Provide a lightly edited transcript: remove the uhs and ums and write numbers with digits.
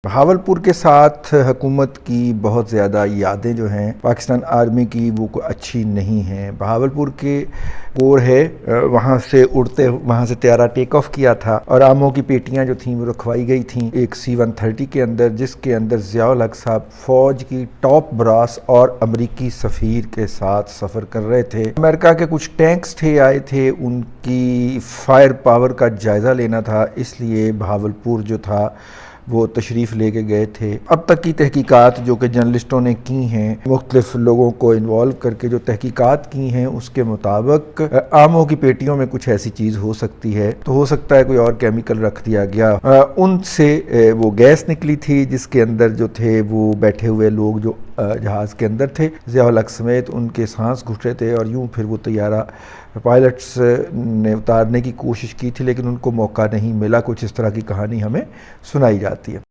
बहावलपुर के साथ हुकूमत की बहुत ज़्यादा यादें जो हैं पाकिस्तान आर्मी की वो अच्छी नहीं हैं। बहावलपुर के कोर है, वहाँ से तैयारा टेक ऑफ किया था और आमों की पेटियां जो थीं वो रखवाई गई थीं एक C-130 के अंदर, जिसके अंदर ज़ियाउल हक साहब फ़ौज की टॉप ब्रास और अमरीकी सफ़ीर के साथ सफ़र कर रहे थे। अमेरिका के कुछ टैंक्स आए थे, उनकी फायर पावर का जायज़ा लेना था, इसलिए बहावलपुर जो था वो तशरीफ़ लेके गए थे। अब तक की तहकीकात जो कि जर्नलिस्टों ने की हैं, मुख्तलिफ लोगों को इन्वॉल्व करके जो तहकीकात की हैं, उसके मुताबिक आमों की पेटियों में कुछ ऐसी चीज़ हो सकती है, तो हो सकता है कोई और केमिकल रख दिया गया। उनसे वो गैस निकली थी जिसके अंदर जो थे वो बैठे हुए लोग जो जहाज़ के अंदर थे, ज़ियाउल हक समेत, उनके सांस घुट रहे थे और यूँ फिर वो तैयारा पायलट्स ने उतारने की कोशिश की थी, लेकिन उनको मौका नहीं मिला। कुछ इस तरह की कहानी हमें सुनाई जाती है।